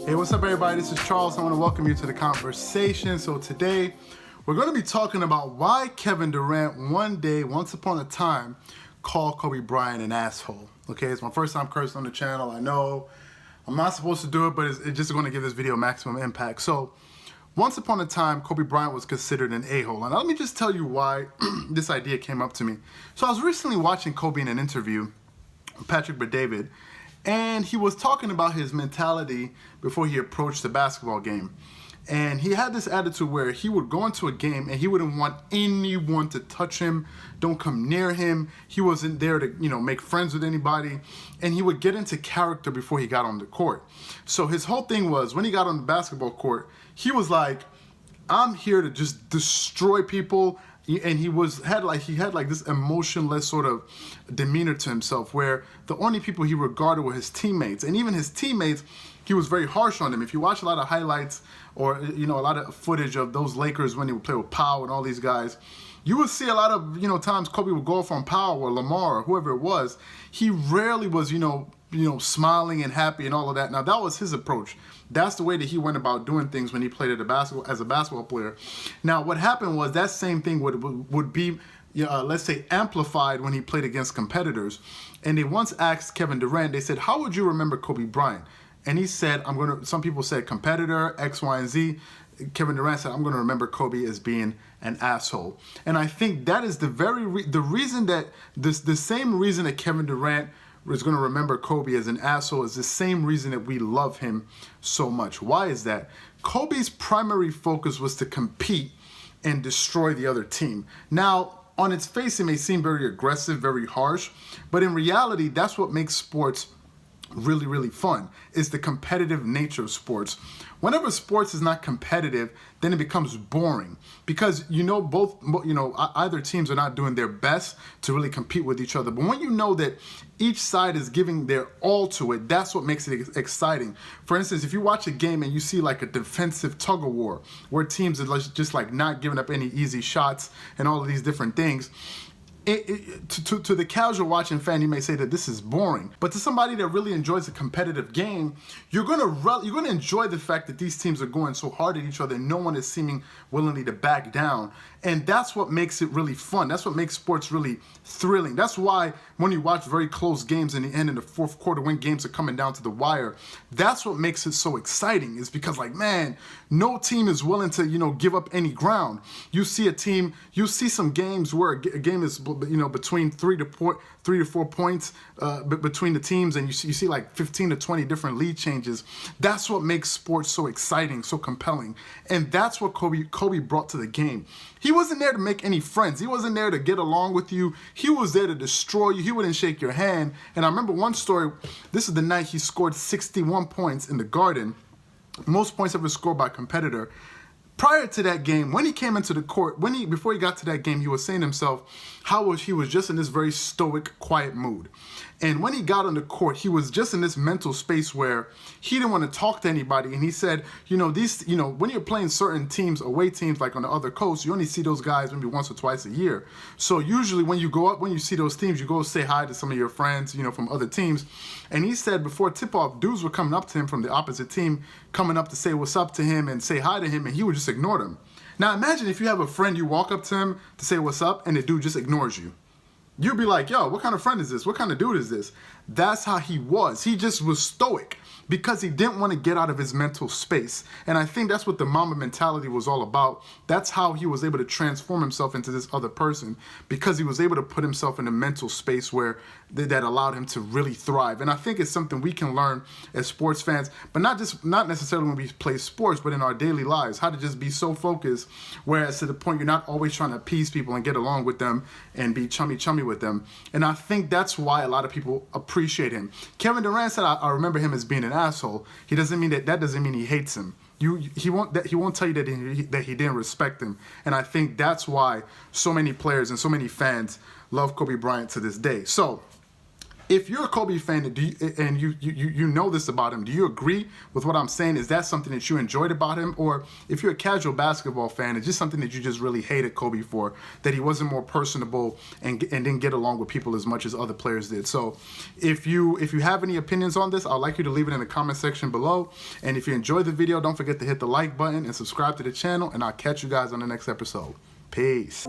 Hey, what's up everybody? This is Charles. I want to welcome you to the conversation. So today, we're going to be talking about why Kevin Durant once upon a time, called Kobe Bryant an asshole. Okay, it's my first time cursing on the channel. I know I'm not supposed to do it, but it's just going to give this video maximum impact. So, once upon a time, Kobe Bryant was considered an a-hole. And let me just tell you why this idea came up to me. So I was recently watching Kobe in an interview, Patrick Bet-David, and he was talking about his mentality before he approached the basketball game. And he had this attitude where he would go into a game and he wouldn't want anyone to touch him, don't come near him. He wasn't there to, make friends with anybody. And he would get into character before he got on the court. So his whole thing was, when he got on the basketball court, he was like, I'm here to just destroy people. And he had this emotionless sort of demeanor to himself, where the only people he regarded were his teammates. And even his teammates, he was very harsh on them. If you watch a lot of highlights or a lot of footage of those Lakers when he would play with Powell and all these guys, you would see a lot of times Kobe would go off on Powell or Lamar or whoever it was. He rarely was smiling and happy and all of that. Now that was his approach. That's the way that he went about doing things when he played as a basketball player. Now what happened was that same thing would be let's say amplified when he played against competitors. And they once asked Kevin Durant, they said, how would you remember Kobe Bryant? And he said, some people said competitor, X, Y, and Z. Kevin Durant said, I'm going to remember Kobe as being an asshole. And I think that is the reason that the same reason that Kevin Durant is going to remember Kobe as an asshole is the same reason that we love him so much. Why is that? Kobe's primary focus was to compete and destroy the other team. Now, on its face, it may seem very aggressive, very harsh, but in reality, that's what makes sports really, really fun, is the competitive nature of sports. Whenever sports is not competitive, then it becomes boring, because either teams are not doing their best to really compete with each other. But when you know that each side is giving their all to it, that's what makes it exciting. For instance, if you watch a game and you see like a defensive tug of war where teams are just like not giving up any easy shots and all of these different things, to the casual watching fan, you may say that this is boring, but to somebody that really enjoys a competitive game, you're gonna enjoy the fact that these teams are going so hard at each other and no one is seeming willingly to back down. And that's what makes it really fun. That's what makes sports really thrilling. That's why when you watch very close games in the end, in the fourth quarter, when games are coming down to the wire, that's what makes it so exciting, is because, like, man, no team is willing to, give up any ground. You see some games where a game is, between 3 to 4 points between the teams, and you see like 15 to 20 different lead changes. That's what makes sports so exciting, so compelling. And that's what Kobe brought to the game. He wasn't there to make any friends. He wasn't there to get along with you. He was there to destroy you. He wouldn't shake your hand. And I remember one story, this is the night he scored 61 points in the Garden, most points ever scored by a competitor. Prior to that game, when he came into the court, before he got to that game, he was saying to himself how he was just in this very stoic, quiet mood. And when he got on the court, he was just in this mental space where he didn't want to talk to anybody. And he said, when you're playing certain teams, away teams, like on the other coast, you only see those guys maybe once or twice a year. So usually when you go up, when you see those teams, you go say hi to some of your friends, from other teams. And he said before tip-off, dudes were coming up to him from the opposite team, coming up to say what's up to him and say hi to him, and he would just ignore them. Now imagine if you have a friend, you walk up to him to say what's up, and the dude just ignores you. You'd be like, yo, what kind of friend is this? What kind of dude is this? That's how he was. He just was stoic because he didn't want to get out of his mental space. And I think that's what the Mamba mentality was all about. That's how he was able to transform himself into this other person, because he was able to put himself in a mental space where that allowed him to really thrive. And I think it's something we can learn as sports fans, but not necessarily when we play sports, but in our daily lives, how to just be so focused, whereas to the point you're not always trying to appease people and get along with them and be chummy with them. And I think that's why a lot of people appreciate him. Kevin Durant said, I remember him as being an asshole. He doesn't mean that doesn't mean he hates him. He won't tell you that he didn't respect him. And I think that's why so many players and so many fans love Kobe Bryant to this day. So If you're a Kobe fan and you know this about him, do you agree with what I'm saying? Is that something that you enjoyed about him? Or if you're a casual basketball fan, it's just something that you just really hated Kobe for, that he wasn't more personable and didn't get along with people as much as other players did. So if you have any opinions on this, I'd like you to leave it in the comment section below. And if you enjoyed the video, don't forget to hit the like button and subscribe to the channel, and I'll catch you guys on the next episode. Peace.